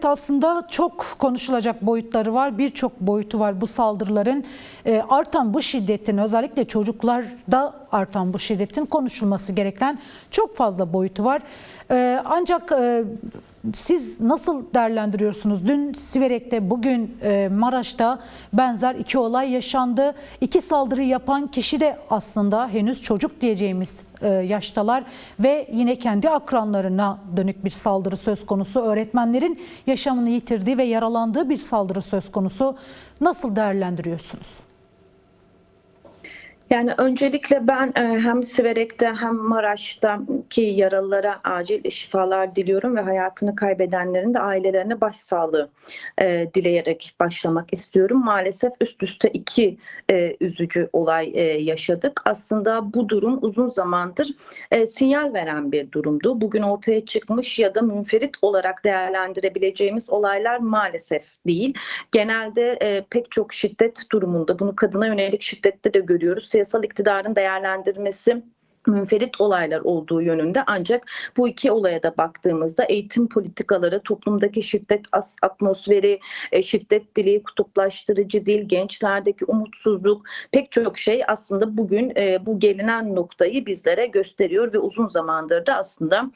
aslında çok konuşulacak boyutları var, birçok boyutu var bu saldırıların. Artan bu şiddetin, özellikle çocuklarda artan bu şiddetin konuşulması gereken çok fazla boyutu var. Ancak siz nasıl değerlendiriyorsunuz? Dün Siverek'te, bugün Maraş'ta benzer iki olay yaşandı. İki saldırı yapan kişi de aslında henüz çocuk diyeceğimiz yaştalar ve yine kendi akranlarına dönük bir saldırı söz konusu. Öğretmenlerin yaşamını yitirdiği ve yaralandığı bir saldırı söz konusu. Nasıl değerlendiriyorsunuz? Yani öncelikle ben hem Siverek'te hem Maraş'taki yaralılara acil şifalar diliyorum ve hayatını kaybedenlerin de ailelerine başsağlığı dileyerek başlamak istiyorum. Maalesef üst üste iki üzücü olay yaşadık. Aslında bu durum uzun zamandır sinyal veren bir durumdu. Bugün ortaya çıkmış ya da münferit olarak değerlendirebileceğimiz olaylar maalesef değil. Genelde pek çok şiddet durumunda, bunu kadına yönelik şiddette de görüyoruz. Siyasal iktidarın değerlendirmesi münferit olaylar olduğu yönünde, ancak bu iki olaya da baktığımızda eğitim politikaları, toplumdaki şiddet atmosferi, şiddet dili, kutuplaştırıcı dil, gençlerdeki umutsuzluk, pek çok şey aslında bugün bu gelinen noktayı bizlere gösteriyor ve uzun zamandır da aslında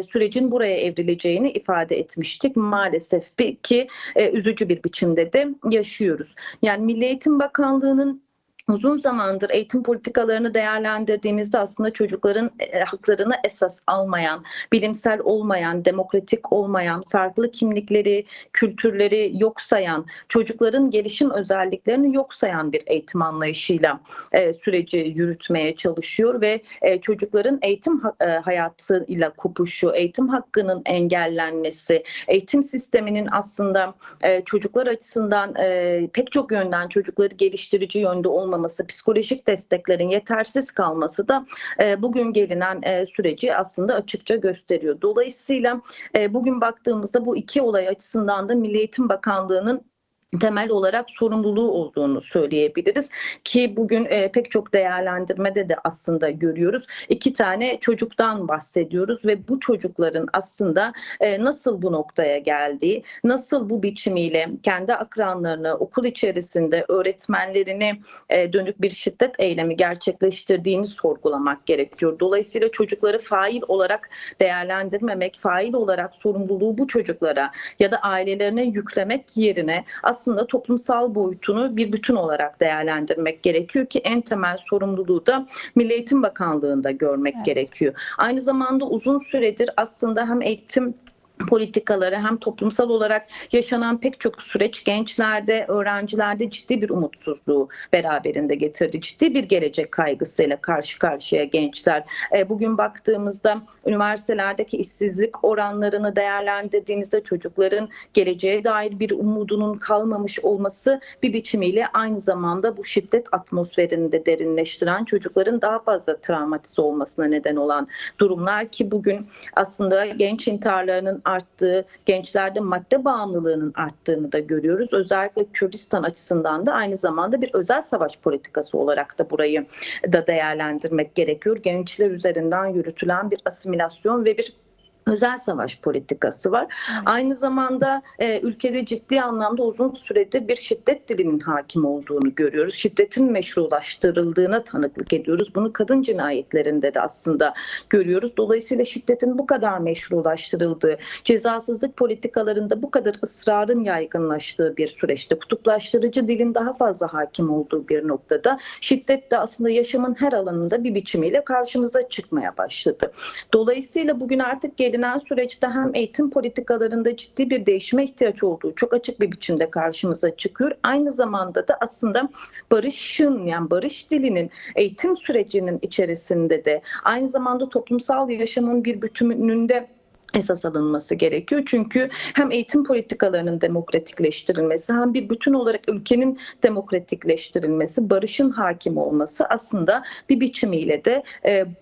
sürecin buraya evrileceğini ifade etmiştik. Maalesef ki üzücü bir biçimde de yaşıyoruz. Yani Milli Eğitim Bakanlığı'nın uzun zamandır eğitim politikalarını değerlendirdiğimizde aslında çocukların haklarını esas almayan, bilimsel olmayan, demokratik olmayan, farklı kimlikleri, kültürleri yok sayan, çocukların gelişim özelliklerini yok sayan bir eğitim anlayışıyla süreci yürütmeye çalışıyor ve çocukların eğitim hayatıyla kopuşu, eğitim hakkının engellenmesi, eğitim sisteminin aslında çocuklar açısından pek çok yönden çocukları geliştirici yönde olmaması, psikolojik desteklerin yetersiz kalması da bugün gelinen süreci aslında açıkça gösteriyor. Dolayısıyla bugün baktığımızda bu iki olay açısından da Milli Eğitim Bakanlığı'nın temel olarak sorumluluğu olduğunu söyleyebiliriz ki bugün pek çok değerlendirmede de aslında görüyoruz. İki tane çocuktan bahsediyoruz ve bu çocukların aslında nasıl bu noktaya geldiği, nasıl bu biçimiyle kendi akranlarını, okul içerisinde öğretmenlerine dönük bir şiddet eylemi gerçekleştirdiğini sorgulamak gerekiyor. Dolayısıyla çocukları fail olarak değerlendirmemek, fail olarak sorumluluğu bu çocuklara ya da ailelerine yüklemek yerine aslında toplumsal boyutunu bir bütün olarak değerlendirmek gerekiyor ki en temel sorumluluğu da Milli Eğitim Bakanlığı'nda görmek gerekiyor. Aynı zamanda uzun süredir aslında hem eğitim politikaları hem toplumsal olarak yaşanan pek çok süreç gençlerde, öğrencilerde ciddi bir umutsuzluğu beraberinde getirdi. Ciddi bir gelecek kaygısıyla karşı karşıya gençler. Bugün baktığımızda üniversitelerdeki işsizlik oranlarını değerlendirdiğimizde çocukların geleceğe dair bir umudunun kalmamış olması bir biçimiyle aynı zamanda bu şiddet atmosferini de derinleştiren, çocukların daha fazla travmatize olmasına neden olan durumlar ki bugün aslında genç intiharlarının arttığı, gençlerde madde bağımlılığının arttığını da görüyoruz. Özellikle Kürdistan açısından da aynı zamanda bir özel savaş politikası olarak da burayı da değerlendirmek gerekiyor. Gençler üzerinden yürütülen bir asimilasyon ve bir özel savaş politikası var. Evet. Aynı zamanda ülkede ciddi anlamda uzun süredir bir şiddet dilinin hakim olduğunu görüyoruz. Şiddetin meşrulaştırıldığına tanıklık ediyoruz. Bunu kadın cinayetlerinde de aslında görüyoruz. Dolayısıyla şiddetin bu kadar meşrulaştırıldığı, cezasızlık politikalarında bu kadar ısrarın yaygınlaştığı bir süreçte, kutuplaştırıcı dilin daha fazla hakim olduğu bir noktada şiddet de aslında yaşamın her alanında bir biçimiyle karşımıza çıkmaya başladı. Dolayısıyla bugün artık gelinen süreçte hem eğitim politikalarında ciddi bir değişime ihtiyaç olduğu çok açık bir biçimde karşımıza çıkıyor. Aynı zamanda da aslında barışın, yani barış dilinin eğitim sürecinin içerisinde de aynı zamanda toplumsal yaşamın bir bütününde esas alınması gerekiyor. Çünkü hem eğitim politikalarının demokratikleştirilmesi hem bir bütün olarak ülkenin demokratikleştirilmesi, barışın hakim olması aslında bir biçimiyle de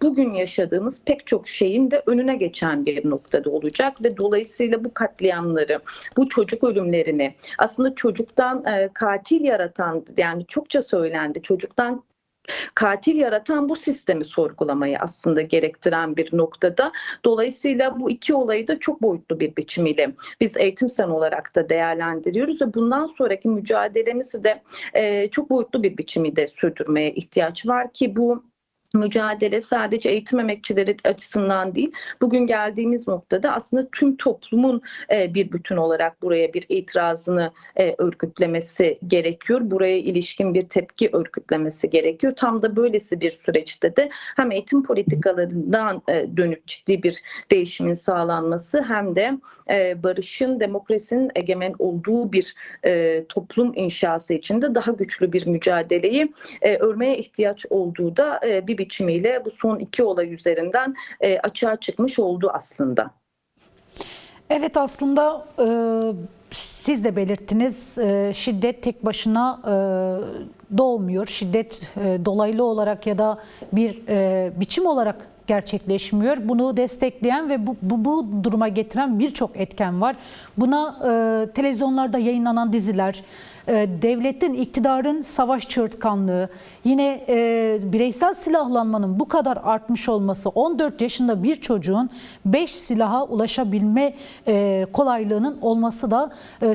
bugün yaşadığımız pek çok şeyin de önüne geçen bir noktada olacak ve dolayısıyla bu katliamları, bu çocuk ölümlerini aslında çocuktan katil yaratan, yani çokça söylendi, çocuktan Katil yaratan bu sistemi sorgulamayı aslında gerektiren bir noktada. Dolayısıyla bu iki olayı da çok boyutlu bir biçimiyle biz Eğitim Sen olarak da değerlendiriyoruz ve bundan sonraki mücadelemizi de çok boyutlu bir biçimde sürdürmeye ihtiyaç var ki bu mücadele sadece eğitim emekçileri açısından değil, bugün geldiğimiz noktada aslında tüm toplumun bir bütün olarak buraya bir itirazını örgütlemesi gerekiyor. Buraya ilişkin bir tepki örgütlemesi gerekiyor. Tam da böylesi bir süreçte de hem eğitim politikalarından dönük ciddi bir değişimin sağlanması hem de barışın, demokrasinin egemen olduğu bir toplum inşası için de daha güçlü bir mücadeleyi örmeye ihtiyaç olduğu da bir biçimiyle bu son iki olay üzerinden açığa çıkmış oldu aslında. Evet, aslında siz de belirttiniz, şiddet tek başına doğmuyor. Şiddet dolaylı olarak ya da bir biçim olarak gerçekleşmiyor. Bunu destekleyen ve bu duruma getiren birçok etken var. Buna televizyonlarda yayınlanan diziler, devletin, iktidarın savaş çığırtkanlığı, yine bireysel silahlanmanın bu kadar artmış olması, 14 yaşında bir çocuğun 5 silaha ulaşabilme kolaylığının olması da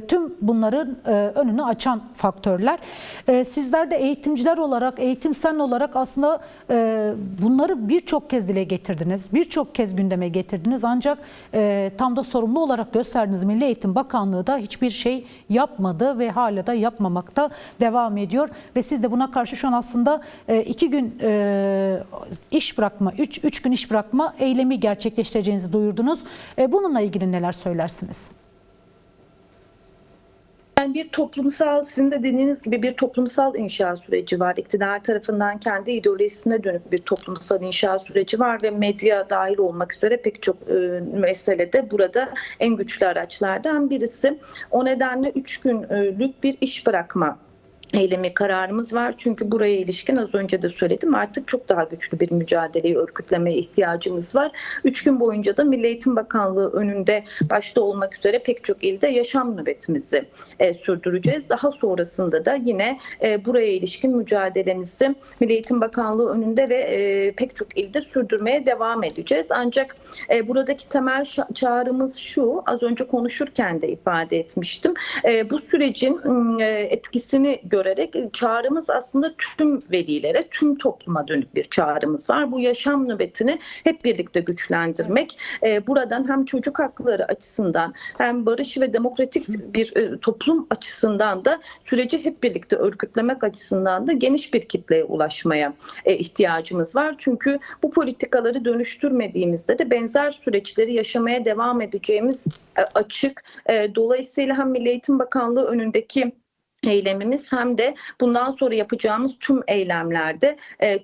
tüm bunların önünü açan faktörler. Sizler de eğitimciler olarak, Eğitim Sen olarak aslında bunları birçok kez dile getirdiniz, birçok kez gündeme getirdiniz. Ancak tam da sorumlu olarak gösterdiğiniz Milli Eğitim Bakanlığı da hiçbir şey yapmadı ve hala da yapmamakta devam ediyor. Ve siz de buna karşı şu an aslında 2 gün iş bırakma, 3 gün iş bırakma eylemi gerçekleştireceğinizi duyurdunuz. Bununla ilgili neler söylersiniz? Yani bir toplumsal, sizin de dediğiniz gibi bir toplumsal inşa süreci var. İktidar tarafından kendi ideolojisine dönük bir toplumsal inşa süreci var ve medya dahil olmak üzere pek çok meselede burada en güçlü araçlardan birisi. O nedenle 3 günlük bir iş bırakma eylemi kararımız var. Çünkü buraya ilişkin az önce de söyledim, artık çok daha güçlü bir mücadeleyi örgütlemeye ihtiyacımız var. 3 gün boyunca da Milli Eğitim Bakanlığı önünde başta olmak üzere pek çok ilde yaşam nöbetimizi sürdüreceğiz. Daha sonrasında da yine buraya ilişkin mücadelemizi Milli Eğitim Bakanlığı önünde ve pek çok ilde sürdürmeye devam edeceğiz. Ancak buradaki temel çağrımız şu, az önce konuşurken de ifade etmiştim. Bu sürecin etkisini görerek çağrımız aslında tüm velilere, tüm topluma dönük bir çağrımız var. Bu yaşam nöbetini hep birlikte güçlendirmek, buradan hem çocuk hakları açısından hem barış ve demokratik bir toplum açısından da süreci hep birlikte örgütlemek açısından da geniş bir kitleye ulaşmaya ihtiyacımız var. Çünkü bu politikaları dönüştürmediğimizde de benzer süreçleri yaşamaya devam edeceğimiz açık. Dolayısıyla hem Milli Eğitim Bakanlığı önündeki eylemimiz hem de bundan sonra yapacağımız tüm eylemlerde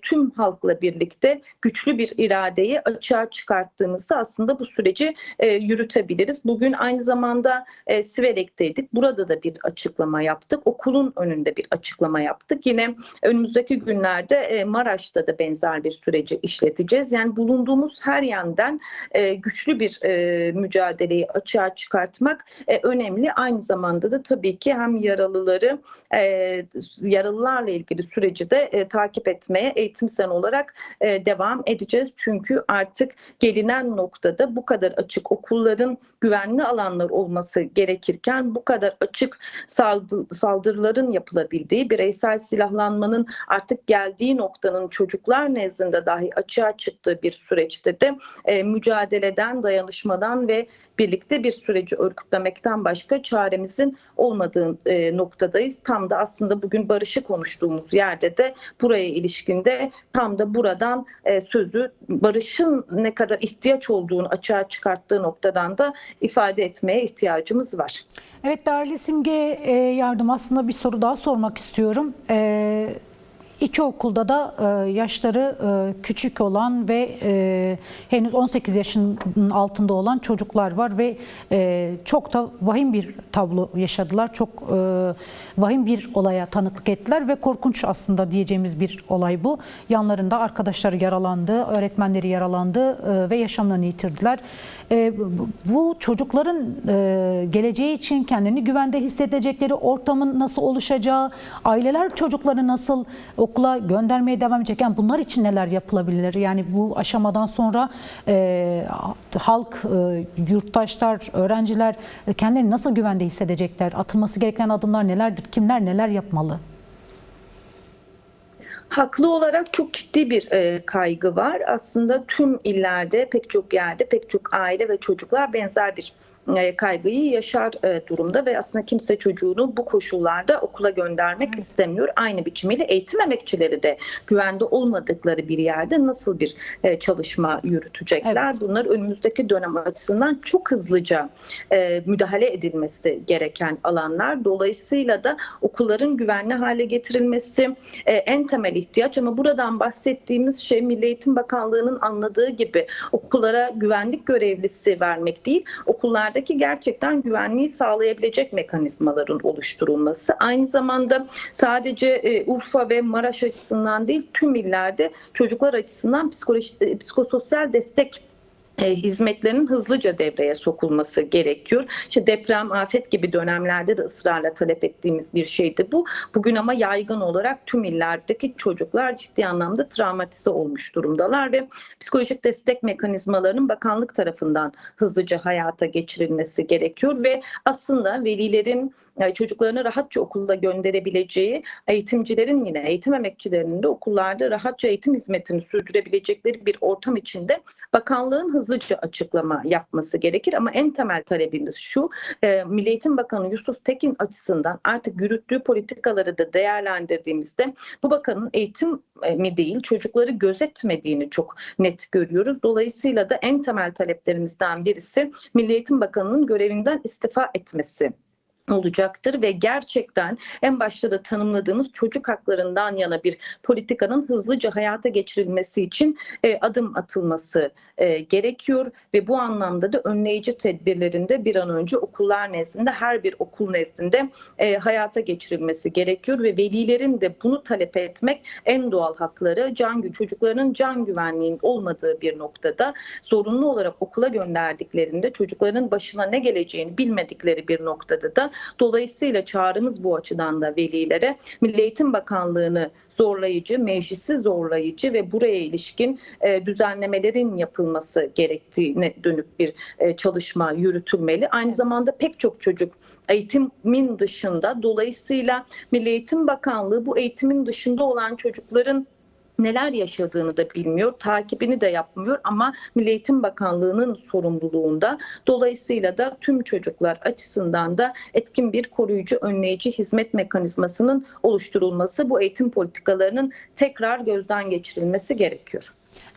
tüm halkla birlikte güçlü bir iradeyi açığa çıkarttığımızda aslında bu süreci yürütebiliriz. Bugün aynı zamanda Siverek'teydik. Burada da bir açıklama yaptık. Okulun önünde bir açıklama yaptık. Yine önümüzdeki günlerde Maraş'ta da benzer bir süreci işleteceğiz. Yani bulunduğumuz her yandan güçlü bir mücadeleyi açığa çıkartmak önemli. Aynı zamanda da tabii ki hem yaralılarla ilgili süreci de takip etmeye Eğitim Sen olarak devam edeceğiz. Çünkü artık gelinen noktada bu kadar açık okulların güvenli alanlar olması gerekirken bu kadar açık saldırıların yapılabildiği, bireysel silahlanmanın artık geldiği noktanın çocuklar nezdinde dahi açığa çıktığı bir süreçte de mücadeleden, dayanışmadan ve birlikte bir süreci örgütlemekten başka çaremizin olmadığı noktadayız. Tam da aslında bugün barışı konuştuğumuz yerde de buraya ilişkinde tam da buradan sözü barışın ne kadar ihtiyaç olduğunu açığa çıkarttığı noktadan da ifade etmeye ihtiyacımız var. Evet, değerli Simge Yardım, aslında bir soru daha sormak istiyorum. İki okulda da yaşları küçük olan ve henüz 18 yaşın altında olan çocuklar var ve çok da vahim bir tablo yaşadılar. Çok vahim bir olaya tanıklık ettiler ve korkunç aslında diyeceğimiz bir olay bu. Yanlarında arkadaşları yaralandı, öğretmenleri yaralandı ve yaşamlarını yitirdiler. Bu çocukların geleceği için kendini güvende hissedecekleri ortamın nasıl oluşacağı, aileler çocukları nasıl okula göndermeye devam edecek. Yani bunlar için neler yapılabilir? Yani bu aşamadan sonra halk, yurttaşlar, öğrenciler kendilerini nasıl güvende hissedecekler? Atılması gereken adımlar nelerdir? Kimler neler yapmalı? Haklı olarak çok ciddi bir kaygı var. Aslında tüm illerde, pek çok yerde, pek çok aile ve çocuklar benzer bir kaygıyı yaşar durumda ve aslında kimse çocuğunu bu koşullarda okula göndermek istemiyor. Aynı biçimiyle eğitim emekçileri de güvende olmadıkları bir yerde nasıl bir çalışma yürütecekler? Evet. Bunlar önümüzdeki dönem açısından çok hızlıca müdahale edilmesi gereken alanlar. Dolayısıyla da okulların güvenli hale getirilmesi en temel ihtiyaç, ama buradan bahsettiğimiz şey Milli Eğitim Bakanlığı'nın anladığı gibi okullara güvenlik görevlisi vermek değil, okullardaki gerçekten güvenliği sağlayabilecek mekanizmaların oluşturulması. Aynı zamanda sadece Urfa ve Maraş açısından değil, tüm illerde çocuklar açısından psikososyal destek hizmetlerinin hızlıca devreye sokulması gerekiyor. İşte deprem, afet gibi dönemlerde de ısrarla talep ettiğimiz bir şeydi bu. Bugün ama yaygın olarak tüm illerdeki çocuklar ciddi anlamda travmatize olmuş durumdalar ve psikolojik destek mekanizmalarının bakanlık tarafından hızlıca hayata geçirilmesi gerekiyor ve aslında velilerin çocuklarını rahatça okula gönderebileceği, eğitimcilerin yine eğitim emekçilerinin de okullarda rahatça eğitim hizmetini sürdürebilecekleri bir ortam içinde bakanlığın hızlıca açıklama yapması gerekir. Ama en temel talebimiz şu, Milli Eğitim Bakanı Yusuf Tekin açısından artık yürüttüğü politikaları da değerlendirdiğimizde bu bakanın eğitim mi değil, çocukları gözetmediğini çok net görüyoruz. Dolayısıyla da en temel taleplerimizden birisi Milli Eğitim Bakanı'nın görevinden istifa etmesi olacaktır ve gerçekten en başta da tanımladığımız çocuk haklarından yana bir politikanın hızlıca hayata geçirilmesi için adım atılması gerekiyor ve bu anlamda da önleyici tedbirlerin de bir an önce okullar nezdinde, her bir okul nezdinde hayata geçirilmesi gerekiyor ve velilerin de bunu talep etmek en doğal hakları, çocuklarının can güvenliğinin olmadığı bir noktada zorunlu olarak okula gönderdiklerinde çocukların başına ne geleceğini bilmedikleri bir noktada da dolayısıyla çağrımız bu açıdan da velilere Milli Eğitim Bakanlığı'nı zorlayıcı, meclisi zorlayıcı ve buraya ilişkin düzenlemelerin yapılması gerektiğine dönük bir çalışma yürütülmeli. Aynı zamanda pek çok çocuk eğitimin dışında, dolayısıyla Milli Eğitim Bakanlığı bu eğitimin dışında olan çocukların neler yaşadığını da bilmiyor, takibini de yapmıyor ama Milli Eğitim Bakanlığı'nın sorumluluğunda. Dolayısıyla da tüm çocuklar açısından da etkin bir koruyucu, önleyici hizmet mekanizmasının oluşturulması, bu eğitim politikalarının tekrar gözden geçirilmesi gerekiyor.